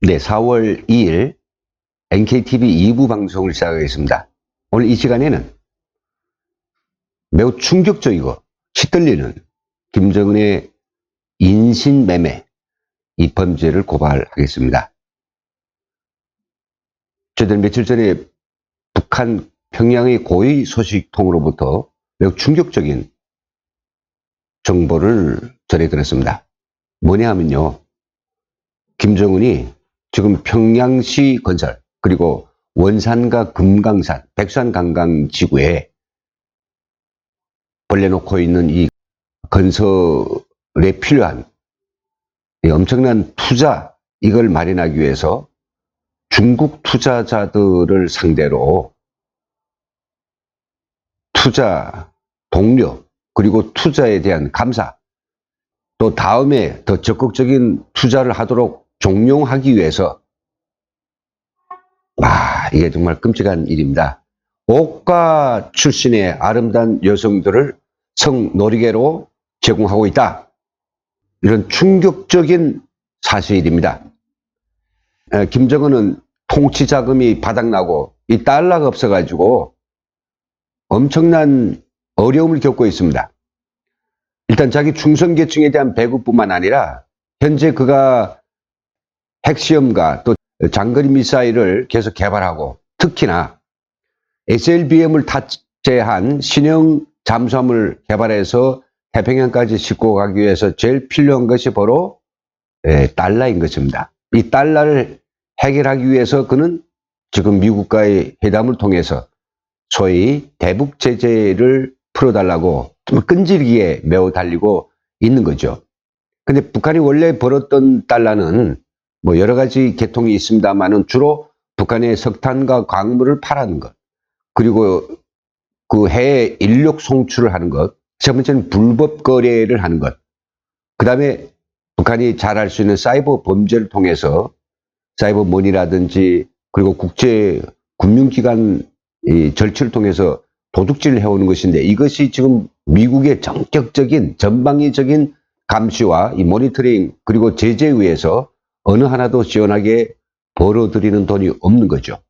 네, 4월 2일 NKTV 2부 방송을 시작하겠습니다. 오늘 이 시간에는 매우 충격적이고 시들리는 김정은의 인신매매 이 범죄를 고발하겠습니다. 저희들 며칠 전에 북한 평양의 고위 소식통으로부터 매우 충격적인 정보를 전해 들었습니다. 뭐냐 하면요, 김정은이 지금 평양시 건설 그리고 원산과 금강산, 백산 관광지구에 벌려놓고 있는 이 건설에 필요한 이 엄청난 투자, 이걸 마련하기 위해서 중국 투자자들을 상대로 투자 독려 그리고 투자에 대한 감사, 또 다음에 더 적극적인 투자를 하도록 종용하기 위해서, 이게 정말 끔찍한 일입니다. 오가 출신의 아름다운 여성들을 성놀이개로 제공하고 있다. 이런 충격적인 사실입니다. 김정은은 통치 자금이 바닥나고 이 달러가 없어가지고 엄청난 어려움을 겪고 있습니다. 일단 자기 충성계층에 대한 배급뿐만 아니라 현재 그가 핵시험과 또 장거리 미사일을 계속 개발하고, 특히나 SLBM을 탑재한 신형 잠수함을 개발해서 태평양까지 싣고 가기 위해서 제일 필요한 것이 바로 달러인 것입니다. 이 달러를 해결하기 위해서 그는 지금 미국과의 회담을 통해서 소위 대북 제재를 풀어달라고 좀 끈질기게 매우 달리고 있는 거죠. 근데 북한이 원래 벌었던 달러는 뭐 여러 가지 계통이 있습니다만은 주로 북한의 석탄과 광물을 팔아는 것, 그리고 그 해외 인력 송출을 하는 것, 세 번째는 불법 거래를 하는 것, 그 다음에 북한이 잘 알 수 있는 사이버 범죄를 통해서 사이버 머니라든지 그리고 국제 금융기관 절차를 통해서 도둑질을 해오는 것인데, 이것이 지금 미국의 전격적인 전방위적인 감시와 이 모니터링 그리고 제재에 의해서 어느 하나도 시원하게 벌어들이는 돈이 없는 거죠.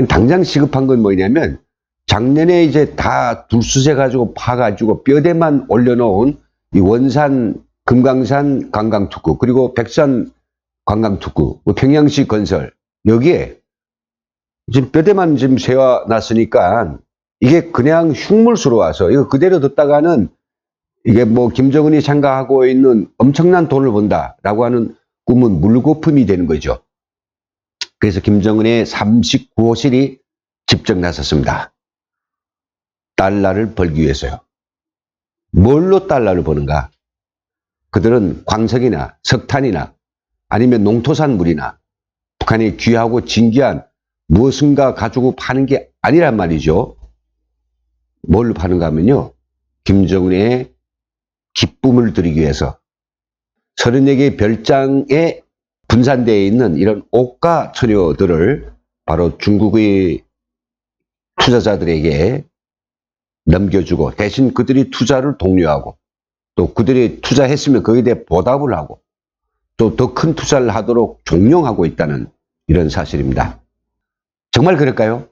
당장 시급한 건 뭐냐면, 작년에 이제 다 둘수세 가지고 파가지고 뼈대만 올려놓은 이 원산 금강산 관광특구 그리고 백산 관광특구, 평양시 건설, 여기에 지금 뼈대만 지금 세워놨으니까 이게 그냥 흉물수로 와서 이거 그대로 뒀다가는 이게 뭐 김정은이 생각하고 있는 엄청난 돈을 번다라고 하는 꿈은 물거품이 되는 거죠. 그래서 김정은의 39호실이 직접 나섰습니다. 달러를 벌기 위해서요. 뭘로 달러를 버는가? 그들은 광석이나 석탄이나 아니면 농토산물이나 북한이 귀하고 진귀한 무엇인가 가지고 파는 게 아니란 말이죠. 뭘로 파는가 하면요, 김정은의 기쁨을 드리기 위해서 34개의 별장에 분산되어 있는 이런 오가 처녀들을 바로 중국의 투자자들에게 넘겨주고, 대신 그들이 투자를 독려하고, 또 그들이 투자했으면 거기에 대해 보답을 하고, 또 더 큰 투자를 하도록 종용하고 있다는 이런 사실입니다. 정말 그럴까요?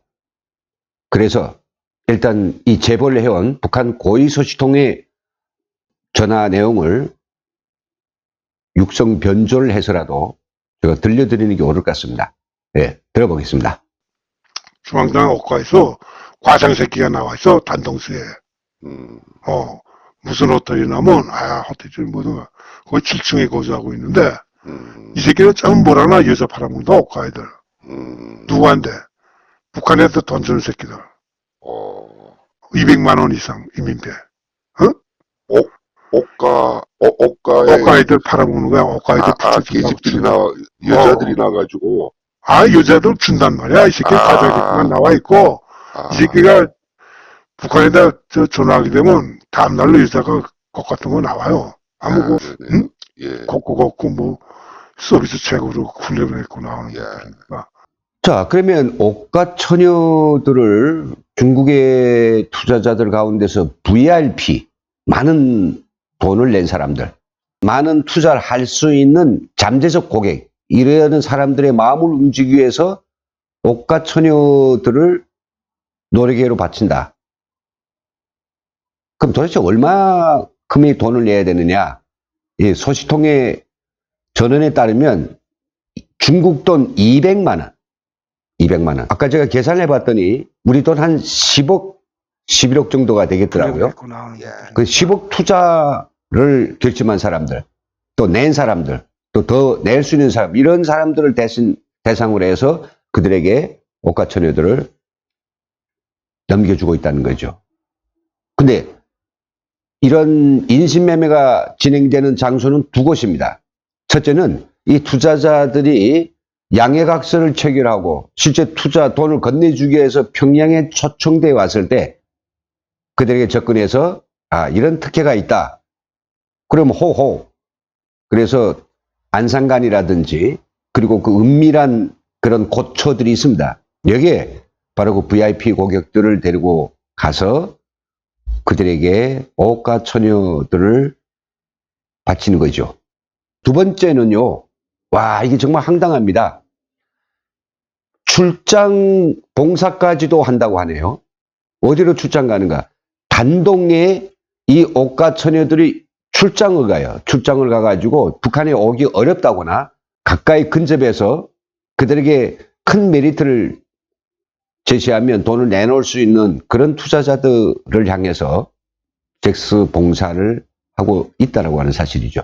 그래서 일단 이 제보를 해온 북한 고위 소식통의 전화 내용을 육성 변조를 해서라도 제가 들려드리는 게 옳을 것 같습니다. 네, 들어보겠습니다. 중앙당 옥가에서 과장 새끼가 나와있어, 단동수에. 무슨 호텔이냐면, 호텔이 뭐든, 거기 7층에 거주하고 있는데, 이 새끼는 참 뭐라나 여자 팔아먹는다, 옥가 애들. 누구한테? 북한에서 돈 주는 새끼들. 200만원 이상 이민배. 옥가 애들 팔아먹는 거야, 옥가 애들. 계집들이 여자들이 나가지고. 여자들 준단 말이야. 이 새끼 과장 새끼만 나와있고, 이 새끼가 북한에다 전화하게 되면 다음날로 여자가 것 같은 거 나와요. 걷고 뭐 서비스 책으로 훈련을 했고 나오는 거니까. 자, 그러면 오가 처녀들을 중국의 투자자들 가운데서 VIP, 많은 돈을 낸 사람들, 많은 투자를 할 수 있는 잠재적 고객, 이러는 사람들의 마음을 움직이기 위해서 옥가 처녀들을 노래계로 바친다. 그럼 도대체 얼마큼의 돈을 내야 되느냐? 이 소식통의 전언에 따르면 중국 돈 200만 원. 200만 원. 아까 제가 계산을 해봤더니 우리 돈 한 10억, 11억 정도가 되겠더라고요. 그 10억 투자를 결심한 사람들, 또 낸 사람들, 또 더 낼 수 있는 사람, 이런 사람들을 대상으로 해서 그들에게 옥가처녀들을 넘겨주고 있다는 거죠. 근데 이런 인신매매가 진행되는 장소는 두 곳입니다. 첫째는 이 투자자들이 양해각서를 체결하고 실제 투자 돈을 건네주기 위해서 평양에 초청돼 왔을 때 그들에게 접근해서 이런 특혜가 있다. 그럼 호호. 그래서 안상간이라든지 그리고 그 은밀한 그런 고처들이 있습니다. 여기에 바로 그 VIP 고객들을 데리고 가서 그들에게 옥가 처녀들을 바치는 거죠. 두 번째는요. 와, 이게 정말 황당합니다. 출장 봉사까지도 한다고 하네요. 어디로 출장 가는가? 단동에 이 옥가 처녀들이 출장을 가요. 출장을 가가지고 북한에 오기 어렵다거나 가까이 근접해서 그들에게 큰 메리트를 제시하면 돈을 내놓을 수 있는 그런 투자자들을 향해서 섹스 봉사를 하고 있다고 하는 사실이죠.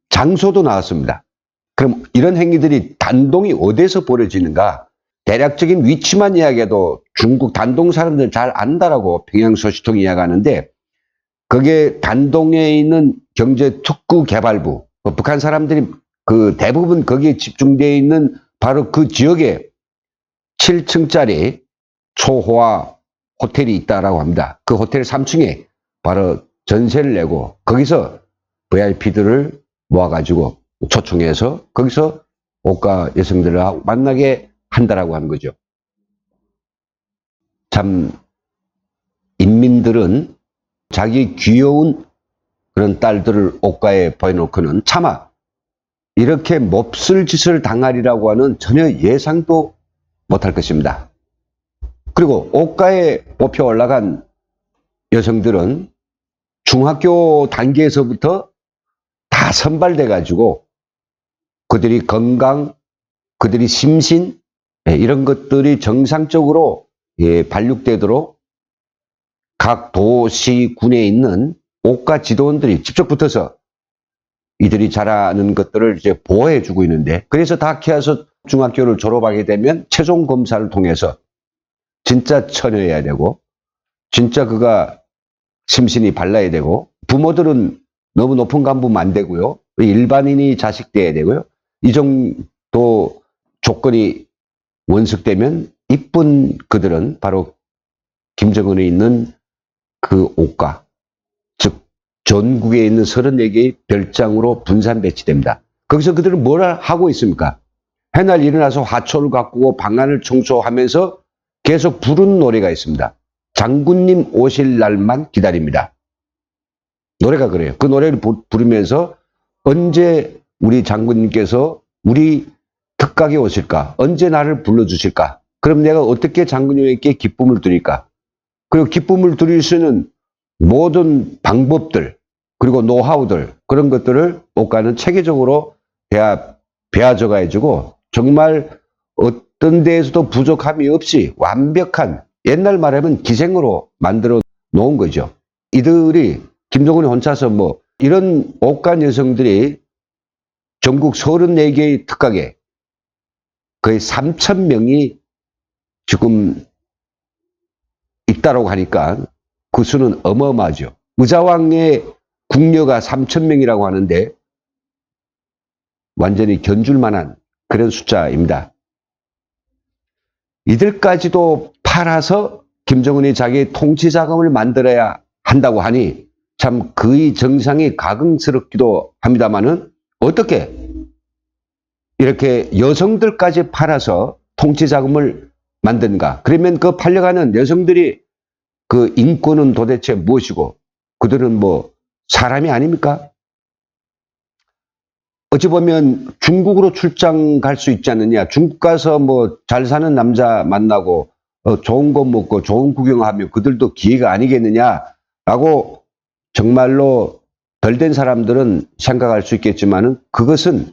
장소도 나왔습니다. 그럼 이런 행위들이 단동이 어디서 벌어지는가? 대략적인 위치만 이야기해도 중국 단동 사람들은 잘 안다라고 평양소식통이 이야기하는데 그게 단동에 있는 경제특구개발부, 북한 사람들이 그 대부분 거기에 집중되어 있는 바로 그 지역에 7층짜리 초호화 호텔이 있다라고 합니다. 그 호텔 3층에 바로 전세를 내고 거기서 VIP들을 모아가지고 초청해서 거기서 옥가 여성들을 만나게 한다라고 하는 거죠. 참 인민들은 자기 귀여운 그런 딸들을 옥가에 보여놓고는 차마 이렇게 몹쓸 짓을 당하리라고 하는 전혀 예상도 못할 것입니다. 그리고 옥가에 뽑혀 올라간 여성들은 중학교 단계에서부터 다 선발돼 가지고 그들이 건강, 그들이 심신 이런 것들이 정상적으로 발육되도록 각 도시군에 있는 옥가 지도원들이 직접 붙어서 이들이 잘하는 것들을 이제 보호해주고 있는데 그래서 다 키워서 중학교를 졸업하게 되면 최종 검사를 통해서 진짜 처녀여야 되고 진짜 그가 심신이 발라야 되고 부모들은 너무 높은 간부면 안 되고요. 일반인이 자식 돼야 되고요. 이 정도 조건이 원숙되면 이쁜 그들은 바로 김정은에 있는 그 옥가, 즉 전국에 있는 34개의 별장으로 분산 배치됩니다. 거기서 그들은 뭘 하고 있습니까? 해날 일어나서 화초를 가꾸고 방안을 청소하면서 계속 부르는 노래가 있습니다. 장군님 오실 날만 기다립니다. 노래가 그래요. 그 노래를 부르면서 언제 우리 장군님께서 우리 특각에 오실까? 언제 나를 불러주실까? 그럼 내가 어떻게 장군님에게 기쁨을 드릴까? 그리고 기쁨을 드릴 수 있는 모든 방법들 그리고 노하우들 그런 것들을 옥가는 체계적으로 배워줘가 해주고 정말 어떤 데에서도 부족함이 없이 완벽한 옛날 말하면 기생으로 만들어 놓은 거죠. 이들이 김정은이 혼자서 뭐 이런 옥가 여성들이 전국 34개의 특각에 거의 3,000명이 지금 있다라고 하니까 그 수는 어마어마하죠. 의자왕의 궁녀가 3,000명이라고 하는데 완전히 견줄 만한 그런 숫자입니다. 이들까지도 팔아서 김정은이 자기의 통치 자금을 만들어야 한다고 하니 참 그의 정상이 가증스럽기도 합니다만은 어떻게 이렇게 여성들까지 팔아서 통치 자금을 만든가? 그러면 그 팔려가는 여성들이 그 인권은 도대체 무엇이고 그들은 뭐 사람이 아닙니까? 어찌 보면 중국으로 출장 갈 수 있지 않느냐. 중국 가서 뭐 잘 사는 남자 만나고 좋은 거 먹고 좋은 구경하면 그들도 기회가 아니겠느냐라고 정말로 덜 된 사람들은 생각할 수 있겠지만은 그것은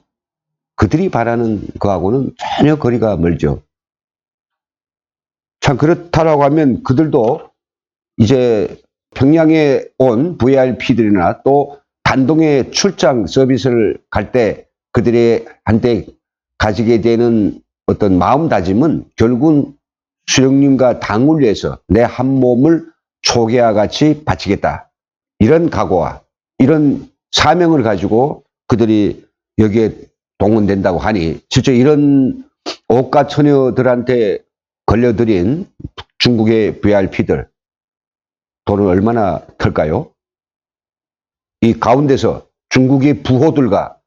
그들이 바라는 거하고는 전혀 거리가 멀죠. 참 그렇다라고 하면 그들도 이제 평양에 온 VIP들이나 또 단동에 출장 서비스를 갈 때 그들이 한테 가지게 되는 어떤 마음다짐은 결국은 수령님과 당을 위해서 내 한 몸을 초계와 같이 바치겠다. 이런 각오와 이런 사명을 가지고 그들이 여기에 동원된다고 하니 실제 이런 옷가 처녀들한테 걸려들인 중국의 VIP들 돈을 얼마나 털까요? 이 가운데서 중국의 부호들과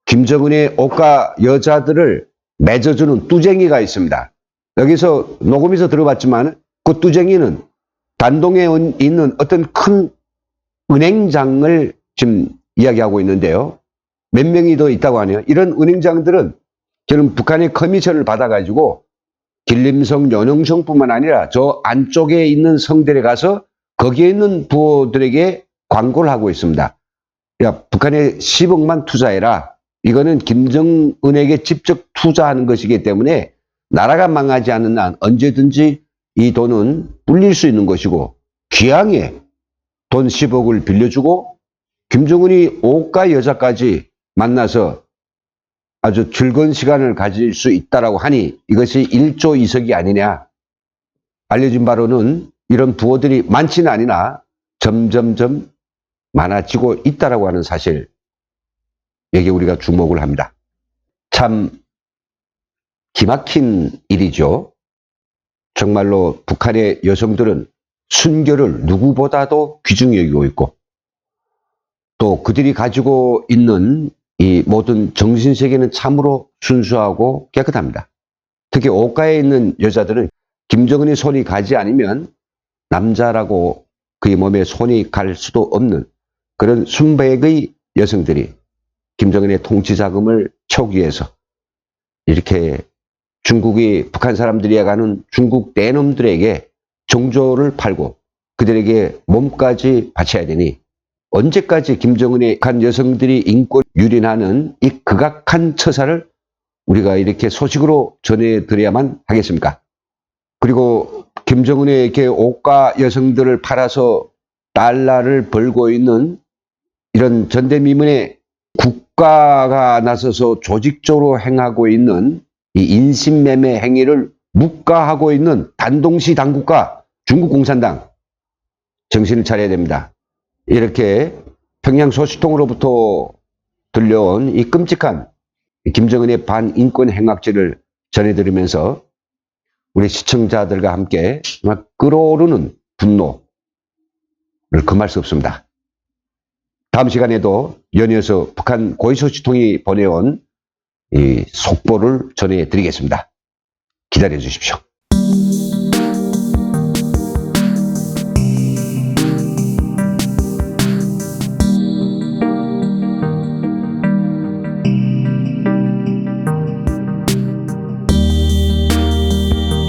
김정은의 옷가 여자들을 맺어주는 뚜쟁이가 있습니다. 여기서 녹음에서 들어봤지만 그 뚜쟁이는 단동에 있는 어떤 큰 은행장을 지금 이야기하고 있는데요. 몇 명이 더 있다고 하네요. 이런 은행장들은 저는 북한의 커미션을 받아가지고 길림성, 연흥성뿐만 아니라 저 안쪽에 있는 성들에 가서 거기에 있는 부호들에게 광고를 하고 있습니다. 야, 북한에 10억만 투자해라. 이거는 김정은에게 직접 투자하는 것이기 때문에 나라가 망하지 않는 한 언제든지 이 돈은 불릴 수 있는 것이고 기왕에 돈 10억을 빌려주고 김정은이 옷가 여자까지 만나서 아주 즐거운 시간을 가질 수 있다라고 하니 이것이 일조이석이 아니냐. 알려진 바로는 이런 부호들이 많지는 않으나 점점점 많아지고 있다라고 하는 사실, 여기에 우리가 주목을 합니다. 참 기막힌 일이죠. 정말로 북한의 여성들은 순결을 누구보다도 귀중히 여기고 있고 또 그들이 가지고 있는 이 모든 정신세계는 참으로 순수하고 깨끗합니다. 특히 옷가에 있는 여자들은 김정은의 손이 가지 않으면 남자라고 그의 몸에 손이 갈 수도 없는 그런 순백의 여성들이 김정은의 통치 자금을 채우기 위해서 이렇게 중국이 북한 사람들이 해가는 중국 내놈들에게 정조를 팔고 그들에게 몸까지 바쳐야 되니 언제까지 김정은의 북한 여성들이 인권 유린하는 이 극악한 처사를 우리가 이렇게 소식으로 전해드려야만 하겠습니까? 그리고 김정은의 이렇게 옷가 여성들을 팔아서 달러를 벌고 있는 이런 전대미문의 국가가 나서서 조직적으로 행하고 있는 이 인신매매 행위를 묵과하고 있는 단동시 당국과 중국 공산당 정신을 차려야 됩니다. 이렇게 평양 소식통으로부터 들려온 이 끔찍한 김정은의 반인권 행악질을 전해드리면서 우리 시청자들과 함께 정말 끓어오르는 분노를 금할 수 없습니다. 다음 시간에도 연이어서 북한 고위소식통이 보내온 이 속보를 전해드리겠습니다. 기다려 주십시오.